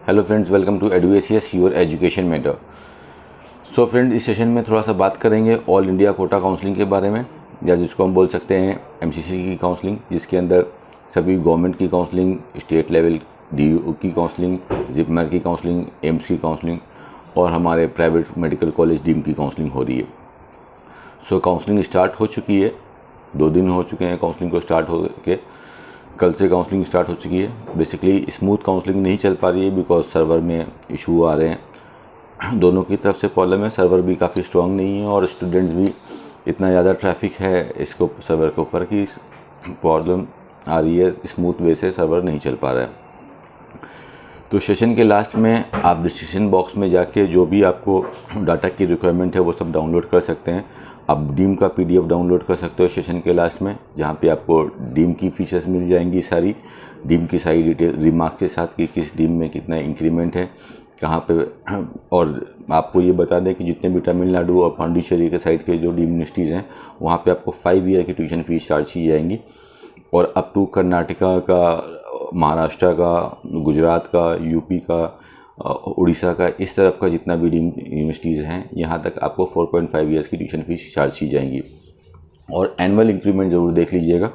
Hello friends, welcome to EduACS your education matter. So friend, इस session में थोड़ा सा बात करेंगे ऑल इंडिया कोटा काउंसलिंग के बारे में, या जिसको हम बोल सकते हैं MCC की काउंसलिंग, जिसके अंदर सभी गवर्नमेंट की काउंसलिंग, स्टेट लेवल DU की काउंसलिंग, जिपमर की काउंसलिंग, एम्स की काउंसलिंग और हमारे प्राइवेट मेडिकल कॉलेज डीम की काउंसलिंग हो रही है। सो काउंसलिंग स्टार्ट हो चुकी है, 2 दिन हो चुके हैं काउंसलिंग को स्टार्ट हो के। कल से काउंसलिंग स्टार्ट हो चुकी है। बेसिकली स्मूथ काउंसलिंग नहीं चल पा रही है बिकॉज सर्वर में इशू आ रहे हैं। दोनों की तरफ से प्रॉब्लम है, सर्वर भी काफ़ी स्ट्रांग नहीं है और स्टूडेंट्स भी इतना ज़्यादा ट्रैफिक है इसको सर्वर के ऊपर कि प्रॉब्लम आ रही है, स्मूथ वे से सर्वर नहीं चल पा रहा है। तो सेशन के लास्ट में आप डिस्क्रिप्शन बॉक्स में जाके जो भी आपको डाटा की रिक्वायरमेंट है वो सब डाउनलोड कर सकते हैं। आप डीम का PDF डाउनलोड कर सकते हो सेशन के लास्ट में, जहाँ पे आपको डीम की फीचर्स मिल जाएंगी, सारी डीम की सारी डिटेल रिमार्क्स के साथ कि किस डीम में कितना इंक्रीमेंट है, कहाँ पे। और आपको ये बता दें कि जितने भी तमिलनाडु और पांडिचेरी के साइड के जो डीम यूनिवर्सिटीज़ हैं वहाँ पे आपको 5 ईयर की ट्यूशन फीस चार्ज की जाएंगी। और अप टू कर्नाटका का, महाराष्ट्र का, गुजरात का, यूपी का, उड़ीसा का, इस तरफ का जितना भी डीम्ड यूनिवर्सिटीज़ हैं यहाँ तक आपको 4.5 ईयर्स की ट्यूशन फीस चार्ज की जाएंगी। और एनुअल इंक्रीमेंट ज़रूर देख लीजिएगा,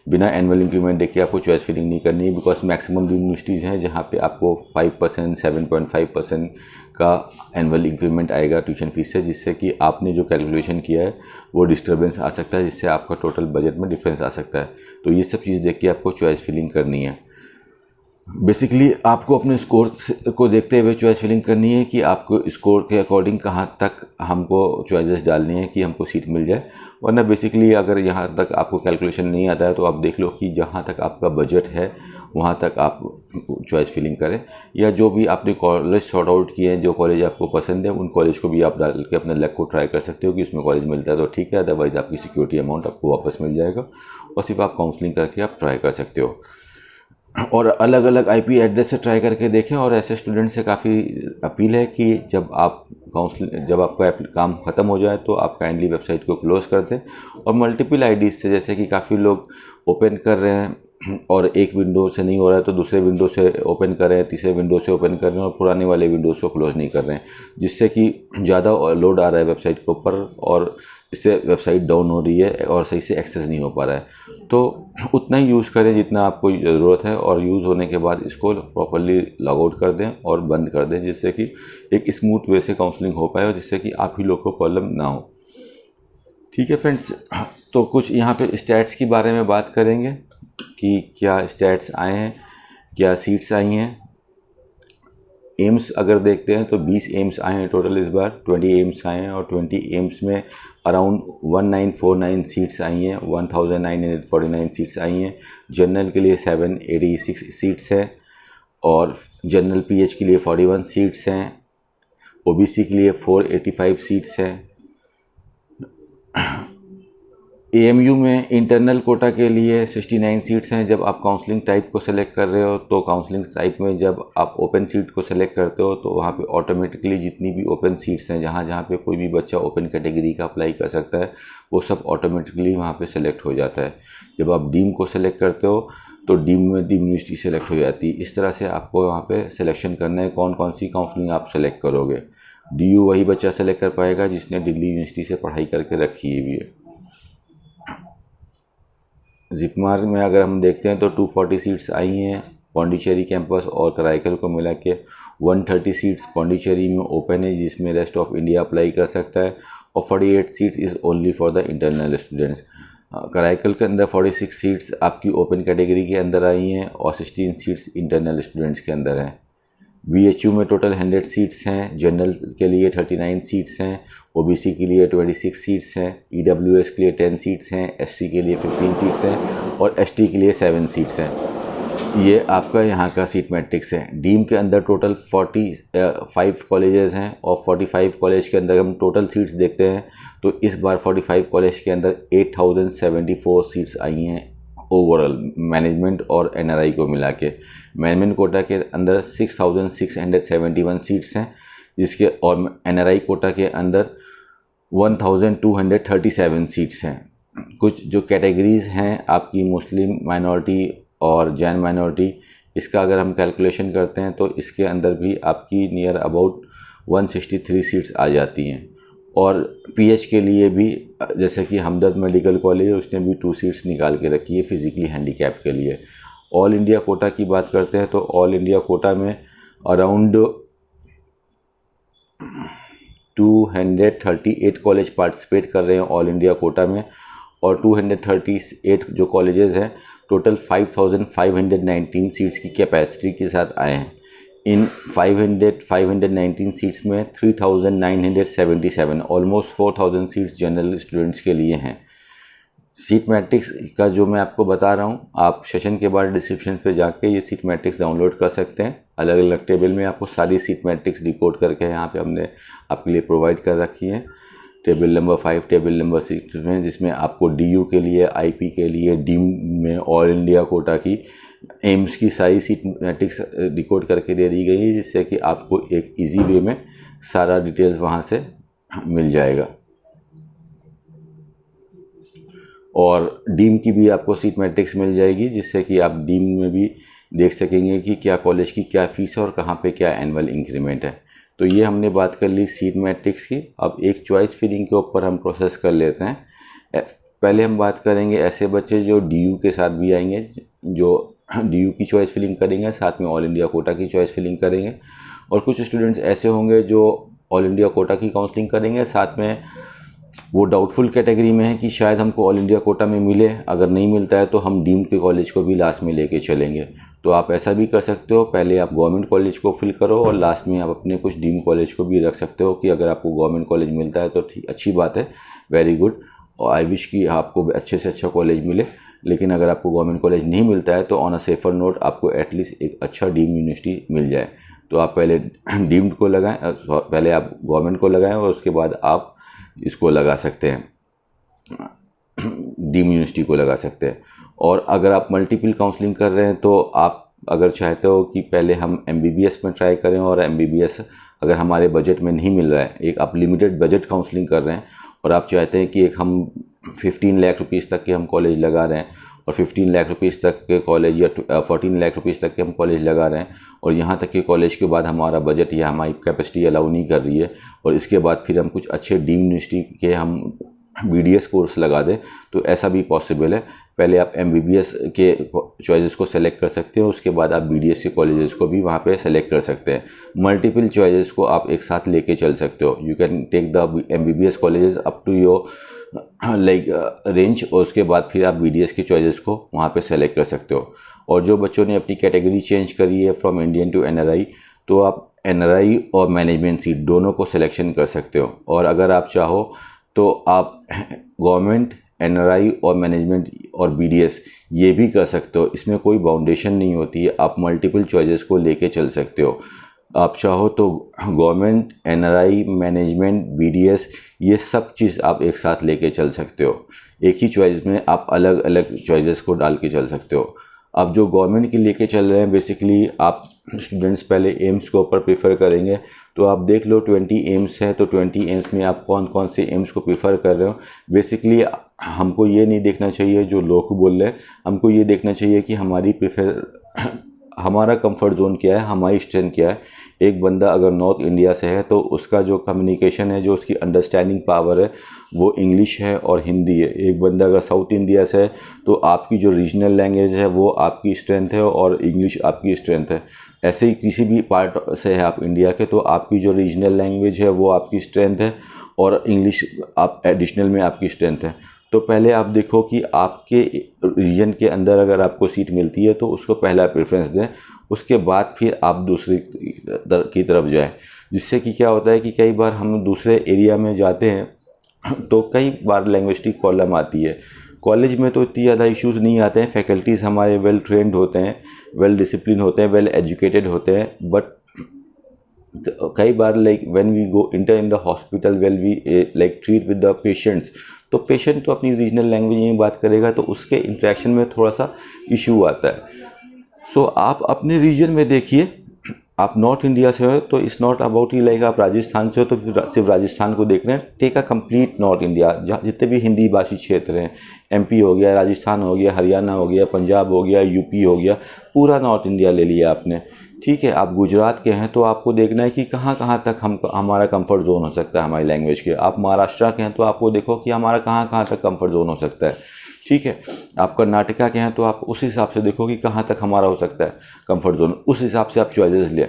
बिना एनुअल इंक्रीमेंट देख के आपको चॉइस फिलिंग नहीं करनी है बिकॉज मैक्सिमम यूनिवर्सिटीज़ हैं जहाँ पे आपको 5%, 7.5% का एनुअल इंक्रीमेंट आएगा ट्यूशन फीस से, जिससे कि आपने जो कैलकुलेशन किया है वो डिस्टर्बेंस आ सकता है, जिससे आपका टोटल बजट में डिफरेंस आ सकता है। तो ये सब चीज़ देख के आपको चॉइस फिलिंग करनी है। बेसिकली आपको अपने स्कोर को देखते हुए चॉइस फिलिंग करनी है कि आपको स्कोर के अकॉर्डिंग कहाँ तक हमको चॉइसेस डालनी है कि हमको सीट मिल जाए। वरना बेसिकली अगर यहाँ तक आपको कैलकुलेशन नहीं आता है तो आप देख लो कि जहाँ तक आपका बजट है वहाँ तक आप चॉइस फिलिंग करें, या जो भी आपने कॉलेज सॉर्ट आउट किए हैं, जो कॉलेज आपको पसंद है उन कॉलेज को भी आप डाल के अपने लक को ट्राई कर सकते हो कि उसमें कॉलेज मिलता है तो ठीक है, अदरवाइज़ आपकी सिक्योरिटी अमाउंट आपको वापस मिल जाएगा और सिर्फ आप काउंसलिंग करके आप ट्राई कर सकते हो। और अलग अलग IP एड्रेस से ट्राई करके देखें। और ऐसे स्टूडेंट से काफ़ी अपील है कि जब आपका काम ख़त्म हो जाए तो आप काइंडली वेबसाइट को क्लोज़ कर दें और मल्टीपल IDs से, जैसे कि काफ़ी लोग ओपन कर रहे हैं और एक विंडो से नहीं हो रहा है तो दूसरे विंडो से ओपन कर रहे हैं, तीसरे विंडो से ओपन कर रहे हैं और पुराने वाले विंडोज़ को क्लोज़ नहीं कर रहे हैं, जिससे कि ज़्यादा लोड आ रहा है वेबसाइट के ऊपर और इससे वेबसाइट डाउन हो रही है और सही से एक्सेस नहीं हो पा रहा है। तो उतना ही यूज़ करें जितना आपको ज़रूरत है और यूज़ होने के बाद इसको प्रॉपर्ली लॉग आउट कर दें और बंद कर दें, जिससे कि एक स्मूथ वे से काउंसलिंग हो पाए और जिससे कि आप ही लोग को प्रॉब्लम ना हो। ठीक है फ्रेंड्स, तो कुछ यहाँ पे स्टैट्स के बारे में बात करेंगे कि क्या स्टैट्स आए हैं, क्या सीट्स आई हैं। एम्स अगर देखते हैं तो 20 एम्स आए हैं टोटल, इस बार 20 एम्स आए हैं और 20 एम्स में अराउंड 1949 सीट्स आई हैं, 1949 सीट्स आई हैं। जनरल के लिए 786 सीट्स हैं और जनरल PH के लिए 41 सीट्स हैं। OBC के लिए 485 सीट्स हैं। AMU में इंटरनल कोटा के लिए 69 सीट्स हैं। जब आप काउंसलिंग टाइप को सेलेक्ट कर रहे हो तो काउंसलिंग टाइप में जब आप ओपन सीट को सेलेक्ट करते हो तो वहाँ पे ऑटोमेटिकली जितनी भी ओपन सीट्स हैं, जहाँ जहाँ पे कोई भी बच्चा ओपन कैटेगरी का अप्लाई कर सकता है, वो सब ऑटोमेटिकली वहाँ पे सेलेक्ट हो जाता है। जब आप डीम को सेलेक्ट करते हो तो डीम में डीम यूनिवर्सिटी सेलेक्ट हो जाती है। इस तरह से आपको वहाँ पर सिलेक्शन करना है कौन कौन सी काउंसलिंग आप सेलेक्ट करोगे। DU वही बच्चा सेलेक्ट कर पाएगा जिसने दिल्ली यूनिवर्सिटी से पढ़ाई करके रखी हुई है। जिपमर में अगर हम देखते हैं तो 240 सीट्स आई हैं पांडिचेरी कैंपस और कराईकल को मिला के। 130 सीट्स पांडिचेरी में ओपन है जिसमें रेस्ट ऑफ इंडिया अप्लाई कर सकता है और 48 seats is only for the internal students. Karaikal के अंदर 46 सीट्स आपकी ओपन कैटेगरी के अंदर आई हैं और 16 सीट्स इंटरनल स्टूडेंट्स के अंदर हैं। BHU में टोटल 100 सीट्स हैं, जनरल के लिए 39 सीट्स हैं, OBC के लिए 26 सीट्स हैं, EWS के लिए 10 सीट्स हैं, SC के लिए 15 सीट्स हैं और ST के लिए 7 सीट्स हैं। ये आपका यहाँ का सीट मैट्रिक्स है। डीम के अंदर टोटल 45 कॉलेजेस हैं और 45 कॉलेज के अंदर हम टोटल सीट्स देखते हैं तो इस बार 45 कॉलेज के अंदर 8074 सीट्स आई हैं ओवरऑल मैनेजमेंट और NRI को मिला के। मैनेजमेंट कोटा के अंदर 6671 सीट्स हैं जिसके और NRI कोटा के अंदर 1237 सीट्स हैं। कुछ जो कैटेगरीज़ हैं आपकी मुस्लिम माइनॉरिटी और जैन माइनॉरिटी इसका अगर हम कैलकुलेशन करते हैं तो इसके अंदर भी आपकी नियर अबाउट 163 सीट्स आ जाती हैं। और पीएच के लिए भी जैसे कि हमदर्द मेडिकल कॉलेज है, उसने भी 2 सीट्स निकाल के रखी है फिज़िकली हैंडीकैप के लिए। ऑल इंडिया कोटा की बात करते हैं तो ऑल इंडिया कोटा में अराउंड 238 कॉलेज पार्टिसिपेट कर रहे हैं ऑल इंडिया कोटा में, और 238 जो कॉलेजेस हैं टोटल 5519 सीट्स की कैपेसिटी के साथ आए हैं। इन 519 सीट्स में 3977 ऑलमोस्ट 4000 सीट्स जनरल स्टूडेंट्स के लिए हैं। सीट मैट्रिक्स का जो मैं आपको बता रहा हूँ, आप सेशन के बाद डिस्क्रिप्शन पे जाके ये सीट मैट्रिक्स डाउनलोड कर सकते हैं। अलग अलग टेबल में आपको सारी सीट मैट्रिक्स डिकोड करके यहाँ पे हमने आपके लिए प्रोवाइड कर रखी है। टेबल नंबर 5, टेबल नंबर 6 में, जिसमें आपको डीयू के लिए, आईपी के लिए, डीम में ऑल इंडिया कोटा की, एम्स की सारी सीट मैट्रिक्स डिकोड करके दे दी गई है, जिससे कि आपको एक इजी वे में सारा डिटेल्स वहाँ से मिल जाएगा। और डीम की भी आपको सीट मैट्रिक्स मिल जाएगी, जिससे कि आप डीम में भी देख सकेंगे कि क्या कॉलेज की क्या फ़ीस है और कहाँ पे क्या एनुअल इंक्रीमेंट है। तो ये हमने बात कर ली सीट मैट्रिक्स की। अब एक चॉइस फिलिंग के ऊपर हम प्रोसेस कर लेते हैं। पहले हम बात करेंगे ऐसे बच्चे जो डीयू के साथ भी आएंगे, जो डीयू की चॉइस फिलिंग करेंगे, साथ में ऑल इंडिया कोटा की चॉइस फिलिंग करेंगे। और कुछ स्टूडेंट्स ऐसे होंगे जो ऑल इंडिया कोटा की काउंसलिंग करेंगे, साथ में वो डाउटफुल कैटेगरी में है कि शायद हमको ऑल इंडिया कोटा में मिले, अगर नहीं मिलता है तो हम डीम्ड के कॉलेज को भी लास्ट में लेके चलेंगे। तो आप ऐसा भी कर सकते हो, पहले आप गवर्नमेंट कॉलेज को फिल करो और लास्ट में आप अपने कुछ डीम कॉलेज को भी रख सकते हो कि अगर आपको गवर्नमेंट कॉलेज मिलता है तो ठीक, अच्छी बात है, वेरी गुड। और आई विश कि आपको अच्छे से अच्छा कॉलेज मिले। लेकिन अगर आपको गवर्नमेंट कॉलेज नहीं मिलता है तो ऑन अ सेफर नोट आपको एटलीस्ट एक अच्छा डीम यूनिवर्सिटी मिल जाए। तो आप पहले डीम्ड को लगाएं, पहले आप गवर्नमेंट को लगाएं और उसके बाद आप इसको लगा सकते हैं, डीम यूनिवर्सिटी को लगा सकते हैं। और अगर आप मल्टीपल काउंसलिंग कर रहे हैं तो आप अगर चाहते हो कि पहले हम एमबीबीएस में ट्राई करें और एमबीबीएस अगर हमारे बजट में नहीं मिल रहा है, एक आप लिमिटेड बजट काउंसलिंग कर रहे हैं और आप चाहते हैं कि एक हम 15 लाख रुपीज़ तक के हम कॉलेज लगा रहे हैं और 15 लाख रुपीज़ तक के कॉलेज या 14 लाख रुपीज़ तक के हम कॉलेज लगा रहे हैं और यहाँ तक के कॉलेज के बाद हमारा बजट या हमारी कैपेसिटी अलाउ नहीं कर रही है और इसके बाद फिर हम कुछ अच्छे डीम यूनिवर्सिटी के हम बीडीएस कोर्स लगा दें, तो ऐसा भी पॉसिबल है। पहले आप एमबीबीएस के चॉइसेस को सेलेक्ट कर सकते हो, उसके बाद आप बीडीएस के कॉलेजेस को भी वहाँ पे सेलेक्ट कर सकते हैं। मल्टीपल चॉइसेस को आप एक साथ लेके चल सकते हो। You can take the MBBS colleges up to your like range और उसके बाद फिर आप बीडीएस के चॉइसेस को वहाँ पे सेलेक्ट कर सकते हो। और जो बच्चों ने अपनी कैटेगरी चेंज करी है फ्रॉम इंडियन टू एनआरआई, तो आप एनआरआई और मैनेजमेंट सीट दोनों को सिलेक्शन कर सकते हो। और अगर आप चाहो तो आप गवर्नमेंट, एनआरआई और मैनेजमेंट और बीडीएस ये भी कर सकते हो। इसमें कोई बाउंडेशन नहीं होती है, आप मल्टीपल चॉइसेस को लेके चल सकते हो। आप चाहो तो गवर्नमेंट, एनआरआई, मैनेजमेंट, बीडीएस ये सब चीज़ आप एक साथ लेके चल सकते हो। एक ही चॉइस में आप अलग अलग चॉइसेस को डाल के चल सकते हो। अब जो गवर्नमेंट की लेके चल रहे हैं, बेसिकली आप स्टूडेंट्स पहले एम्स के ऊपर प्रेफर करेंगे, तो आप देख लो 20 एम्स है, तो 20 एम्स में आप कौन कौन से एम्स को प्रेफर कर रहे हो। बेसिकली हमको ये नहीं देखना चाहिए जो लोग बोल रहे हैं, हमको ये देखना चाहिए कि हमारा कंफर्ट जोन क्या है, हमारी स्ट्रेंथ क्या है। एक बंदा अगर नॉर्थ इंडिया से है तो उसका जो कम्युनिकेशन है, जो उसकी अंडरस्टैंडिंग पावर है वो इंग्लिश है और हिंदी है। एक बंदा अगर साउथ इंडिया से है तो आपकी जो रीजनल लैंग्वेज है वो आपकी स्ट्रेंथ है और इंग्लिश आपकी स्ट्रेंथ है। ऐसे ही किसी भी पार्ट से है आप इंडिया के, तो आपकी जो रीजनल लैंग्वेज है वो आपकी स्ट्रेंथ है और इंग्लिश आप एडिशनल में आपकी स्ट्रेंथ है। तो पहले आप देखो कि आपके रीजन के अंदर अगर आपको सीट मिलती है तो उसको पहला प्रेफरेंस दें, उसके बाद फिर आप दूसरी की तरफ जाएं। जिससे कि क्या होता है कि कई बार हम दूसरे एरिया में जाते हैं तो कई बार लैंग्विस्टिक प्रॉब्लम आती है। कॉलेज में तो इतनी ज़्यादा इश्यूज़ नहीं आते हैं, फैकल्टीज़ हमारे वेल ट्रेंड होते हैं, वेल डिसिप्लिन होते हैं, वेल एजुकेटेड होते हैं। बट कई बार like when we go enter in the hospital, well we like treat with the patients, तो पेशेंट तो अपनी रीजनल लैंग्वेज में बात करेगा, तो उसके इंटरेक्शन में थोड़ा सा इशू आता है। सो आप अपने रीजन में देखिए आप नॉर्थ इंडिया से हो तो it's not about he like आप राजस्थान से हो तो फिर सिर्फ राजस्थान को देख रहे हैं। Take a complete north India, जहाँ जितने भी हिंदी भाषी क्षेत्र हैं, एमपी हो गया, राजस्थान हो गया, हरियाणा हो गया, पंजाब हो गया, यूपी हो गया, पूरा नॉर्थ इंडिया ले लिया आपने। ठीक है, आप गुजरात के हैं तो आपको देखना है कि कहाँ कहाँ तक हमारा कंफर्ट जोन हो सकता है हमारी लैंग्वेज के। आप महाराष्ट्र के हैं तो आपको देखो कि हमारा कहाँ कहाँ तक कंफर्ट जोन हो सकता है। ठीक है, आप कर्नाटका के हैं तो आप उस हिसाब से देखो कि कहाँ तक हमारा हो सकता है कंफर्ट जोन, उस हिसाब से आप चॉइसेस लें।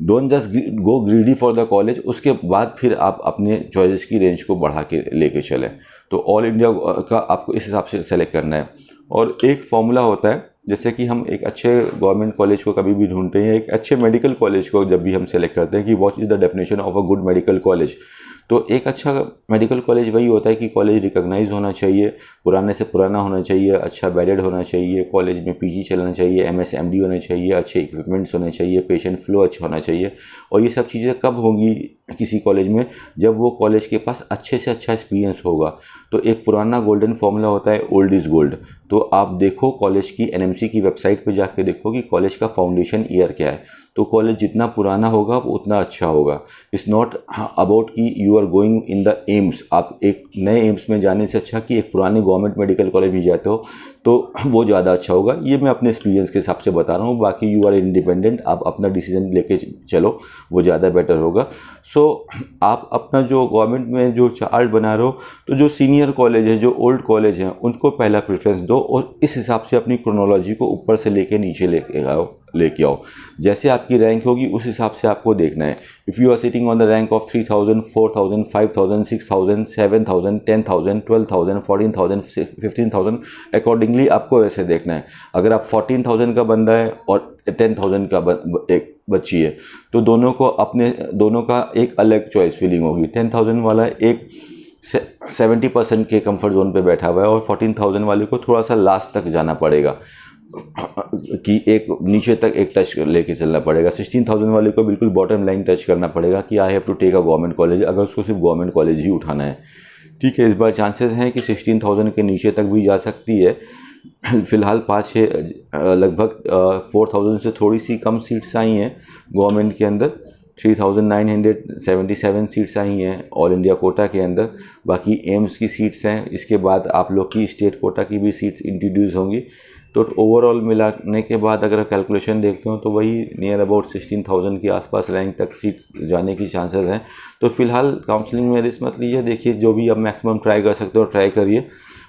Don't just go greedy for the college, उसके बाद फिर आप अपने चॉइसेस की रेंज को बढ़ा के लेके चलें। तो ऑल इंडिया का आपको इस हिसाब से सेलेक्ट करना है। और एक फॉर्मूला होता है, जैसे कि हम एक अच्छे गवर्नमेंट कॉलेज को कभी भी ढूंढते हैं, एक अच्छे मेडिकल कॉलेज को जब भी हम सेलेक्ट करते हैं कि what is the definition of a good medical college, तो एक अच्छा मेडिकल कॉलेज वही होता है कि कॉलेज रिकॉग्नाइज होना चाहिए, पुराने से पुराना होना चाहिए, अच्छा बेडेड होना चाहिए, कॉलेज में पीजी चलना चाहिए, एमएस एमडी होने चाहिए, अच्छे इक्विपमेंट्स होने चाहिए, पेशेंट फ्लो अच्छा होना चाहिए। और ये सब चीज़ें कब होंगी किसी कॉलेज में, जब वो कॉलेज के पास अच्छे से अच्छा एक्सपीरियंस होगा। तो एक पुराना गोल्डन फॉर्मूला होता है, ओल्ड इज़ गोल्ड। तो आप देखो कॉलेज की एनएमसी की वेबसाइट पे जाके देखो कि कॉलेज का फाउंडेशन ईयर क्या है। तो कॉलेज जितना पुराना होगा वो उतना अच्छा होगा। इट्स नॉट अबाउट कि you are going in the AIIMS, आप एक नए एम्स में जाने से अच्छा कि एक पुराने गवर्नमेंट मेडिकल कॉलेज में जाते हो तो वो ज़्यादा अच्छा होगा। ये मैं अपने एक्सपीरियंस के हिसाब से बता रहा हूँ, बाकी यू आर इंडिपेंडेंट, आप अपना डिसीजन लेके चलो, वो ज़्यादा बेटर होगा। सो आप अपना जो गवर्नमेंट में जो चार्ट बना रहे हो, तो जो सीनियर कॉलेज है, जो ओल्ड कॉलेज हैं, उनको पहला प्रेफरेंस दो और इस हिसाब से अपनी क्रोनोलॉजी को ऊपर से लेके नीचे लेके आओ। जैसे आपकी रैंक होगी उस हिसाब से आपको देखना है। If you are sitting on the rank of 3000, 4000, 5000, 6000, 7000, 10,000, 12,000, 14,000, 15,000, accordingly आपको वैसे देखना है। अगर आप 14,000 का बंदा है और 10,000 का एक बच्ची है, तो दोनों का एक अलग चॉइस फीलिंग होगी। 10,000 वाला एक 70% के कंफर्ट जोन पे बैठा हुआ है और 14,000 वाले को थोड़ा सा लास्ट तक जाना पड़ेगा कि एक नीचे तक एक टच लेके चलना पड़ेगा। 16,000 वाले को बिल्कुल बॉटम लाइन टच करना पड़ेगा कि I have to take a government college, अगर उसको सिर्फ गवर्नमेंट कॉलेज ही उठाना है। ठीक है, इस बार चांसेस हैं कि 16,000 के नीचे तक भी जा सकती है। फ़िलहाल 5-6 लगभग 4,000 से थोड़ी सी कम सीट्स आई हैं गवर्नमेंट के अंदर। 3,977 सीट्स आई हैं ऑल इंडिया कोटा के अंदर। बाकी एम्स की सीट्स हैं, इसके बाद आप लोग की स्टेट कोटा की भी सीट्स इंट्रोड्यूस होंगी। तो ओवरऑल मिलाने के बाद अगर कैलकुलेशन देखते हो तो वही नियर अबाउट 16,000 के आसपास रैंक तक सीट्स जाने की चांसेस हैं। तो फिलहाल काउंसलिंग में रिस्क मत लीजिए, देखिए जो भी आप मैक्सिमम ट्राई कर सकते हो ट्राई करिए।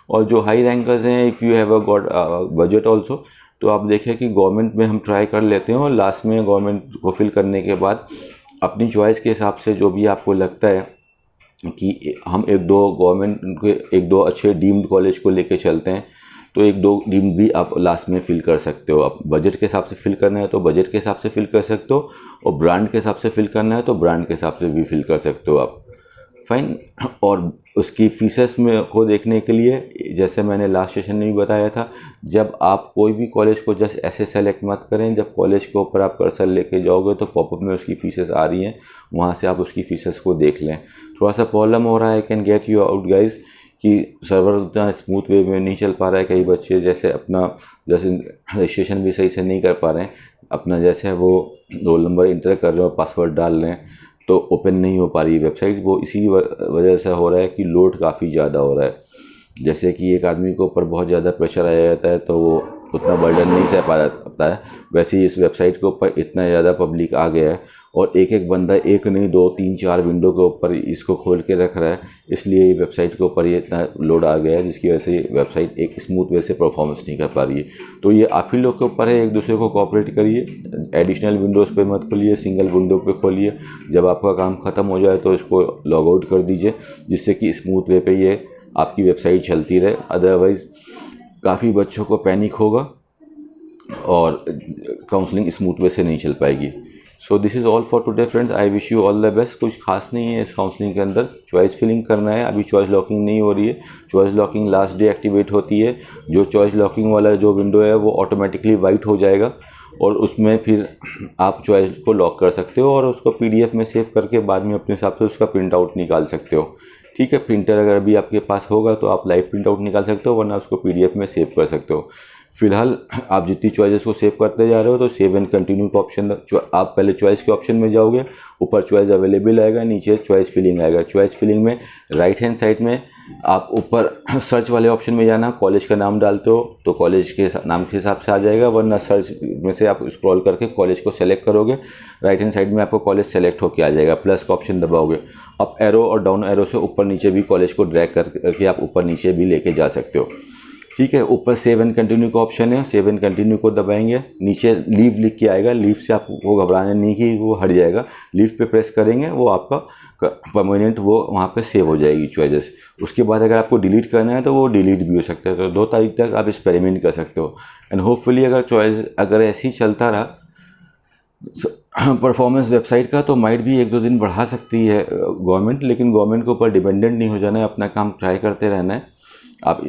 और जो हाई रैंकर्स हैं, if you have a got budget also, तो आप देखिए कि गवर्नमेंट में हम ट्राई कर लेते हैं और लास्ट में गवर्नमेंट को फिल करने के बाद अपनी चॉइस के हिसाब से जो भी आपको लगता है कि हम एक दो अच्छे डीम्ड कॉलेज को लेके चलते हैं, तो एक दो डीम्ड भी आप लास्ट में फिल कर सकते हो। आप बजट के हिसाब से फिल करना है तो बजट के हिसाब से फिल कर सकते हो, और ब्रांड के हिसाब से फिल करना है तो ब्रांड के हिसाब से भी फिल कर सकते हो आप। फाइन। और उसकी फीसेस में को देखने के लिए, जैसे मैंने लास्ट सेशन में भी बताया था, जब आप कोई भी कॉलेज को जस्ट ऐसे सेलेक्ट मत करें, जब कॉलेज के ऊपर आप कर्सर लेके जाओगे तो पॉपअप में उसकी फ़ीसेस आ रही हैं, वहाँ से आप उसकी फ़ीसेस को देख लें। थोड़ा सा प्रॉब्लम हो रहा है, can get you out guys, कि सर्वर उतना स्मूथ वे में नहीं चल पा रहा है। कई बच्चे जैसे रजिस्ट्रेशन भी सही से नहीं कर पा रहे हैं, अपना जैसे वो रोल नंबर इंटर कर रहे हो, पासवर्ड डाल रहे हैं, तो ओपन नहीं हो पा रही वेबसाइट। वो इसी वजह से हो रहा है कि लोड काफ़ी ज़्यादा हो रहा है। जैसे कि एक आदमी के ऊपर बहुत ज़्यादा प्रेशर आया जाता है तो वो उतना बर्डन नहीं सह पाता है, वैसे ही इस वेबसाइट के ऊपर इतना ज़्यादा पब्लिक आ गया है और एक एक बंदा एक नहीं 2, 3, 4 विंडो के ऊपर इसको खोल के रख रहा है, इसलिए ये वेबसाइट के ऊपर ये इतना लोड आ गया है, जिसकी वजह से वेबसाइट एक स्मूथ वे से परफॉर्मेंस नहीं कर पा रही है। तो ये आप ही लोग के ऊपर है, एक दूसरे को कोऑपरेट करिए, एडिशनल विंडोज़ पे मत खोलिए, सिंगल विंडो पे खोलिए। जब आपका काम ख़त्म हो जाए तो इसको लॉग आउट कर दीजिए, जिससे कि स्मूथ वे पे ये आपकी वेबसाइट चलती रहे। अदरवाइज़ काफ़ी बच्चों को पैनिक होगा और काउंसलिंग स्मूथ वे से नहीं चल पाएगी। So this is all for today friends, I wish you all the best. कुछ खास नहीं है इस काउंसलिंग के अंदर, चॉइस फिलिंग करना है। अभी चॉइस लॉकिंग नहीं हो रही है, choice locking last day activate होती है। जो चॉइस लॉकिंग वाला जो विंडो है वो ऑटोमेटिकली वाइट हो जाएगा और उसमें फिर आप चॉइस को लॉक कर सकते हो और उसको PDF में सेव करके बाद में अपने हिसाब से उसका प्रिंट आउट निकाल सकते हो। ठीक है, प्रिंटर अगर भी आपके पास होगा तो आप लाइव प्रिंट आउट निकाल सकते हो, वरना उसको PDF में सेव कर सकते हो। फिलहाल आप जितनी चॉइसेस को सेव करते जा रहे हो तो सेव एंड कंटिन्यू का ऑप्शन, आप पहले चॉइस के ऑप्शन में जाओगे, ऊपर चॉइस अवेलेबल आएगा, नीचे चॉइस फिलिंग आएगा। चॉइस फिलिंग में राइट हैंड साइड में आप ऊपर सर्च वाले ऑप्शन में जाना, कॉलेज का नाम डालते हो तो कॉलेज के नाम के हिसाब से आ जाएगा, वरना सर्च में से आप स्क्रॉल करके कॉलेज को सेलेक्ट करोगे, राइट हैंड साइड में आपको कॉलेज सेलेक्ट होकर आ जाएगा। प्लस का ऑप्शन दबाओगे, अप एरो और डाउन एरो से ऊपर नीचे भी कॉलेज को ड्रैग करके आप ऊपर नीचे भी लेके जा सकते हो। ठीक है, ऊपर सेव एंड कंटिन्यू का ऑप्शन है, सेव एंड कंटिन्यू को दबाएंगे, नीचे लीव लिख के आएगा, लीव से आपको घबराना नहीं कि वो हट जाएगा, लीव पे प्रेस करेंगे वो आपका परमानेंट वो वहाँ पे सेव हो जाएगी चॉइसेस। उसके बाद अगर आपको डिलीट करना है तो वो डिलीट भी हो सकता है। तो 2 तारीख तक आप एक्सपेरिमेंट कर सकते हो एंड होपफुली अगर चॉइस अगर ऐसे ही चलता रहा परफॉर्मेंस वेबसाइट का तो माइट भी 1-2 दिन बढ़ा सकती है गवर्नमेंट, लेकिन गवर्नमेंट के ऊपर डिपेंडेंट नहीं हो जाना है, अपना काम ट्राई करते रहना है। आप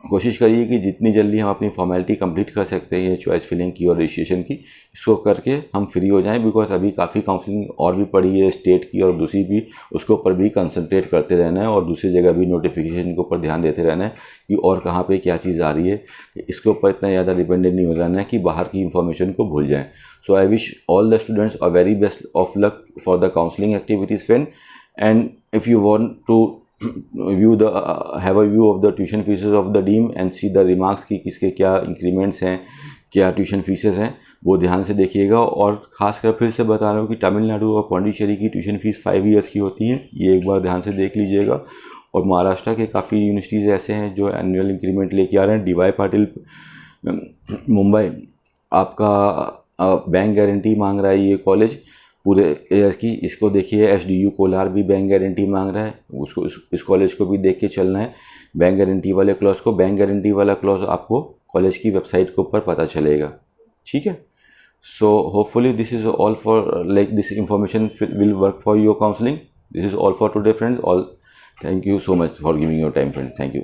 कोशिश करिए कि जितनी जल्दी हम अपनी फॉर्मेलिटी कंप्लीट कर सकते हैं ये चॉइस फिलिंग की और रजिस्ट्रेशन की, इसको करके हम फ्री हो जाएं, बिकॉज अभी काफ़ी काउंसलिंग और भी पड़ी है स्टेट की और दूसरी भी, उसके ऊपर भी कंसंट्रेट करते रहना है और दूसरी जगह भी नोटिफिकेशन के ऊपर ध्यान देते रहना है कि और कहाँ पे क्या चीज़ आ रही है। इसके ऊपर इतना ज़्यादा डिपेंडेंट नहीं हो जाना है कि बाहर की इंफॉर्मेशन को भूल जाएँ। So I wish all the students a very best of luck for the counselling activities friend, and if you want to have a view of the tuition fees of the dean and see the remarks कि किसके क्या increments हैं, क्या tuition faeces हैं, वो ध्यान से देखिएगा। और ख़ासकर फिर से बता रहा हूँ कि तमिलनाडु और पौंडीचेरी की ट्यूशन फीस 5 ईयर्स की होती हैं, ये एक बार ध्यान से देख लीजिएगा। और महाराष्ट्र के काफ़ी यूनिवर्सिटीज़ ऐसे हैं जो एनुअल इंक्रीमेंट लेके आ रहे हैं। DY पाटिल मुंबई आपका बैंक गारंटी मांग रहा है ये कॉलेज पूरे ईयर्स की, इसको देखिए। SDU कोलार भी बैंक गारंटी मांग रहा है, उसको इस कॉलेज को भी देख के चलना है बैंक गारंटी वाले क्लॉज को। बैंक गारंटी वाला क्लॉज आपको कॉलेज की वेबसाइट के ऊपर पता चलेगा, ठीक है। So hopefully this is all for like this information will work for your counselling. This is all for today friends. All thank you so much for giving your time friends, thank you.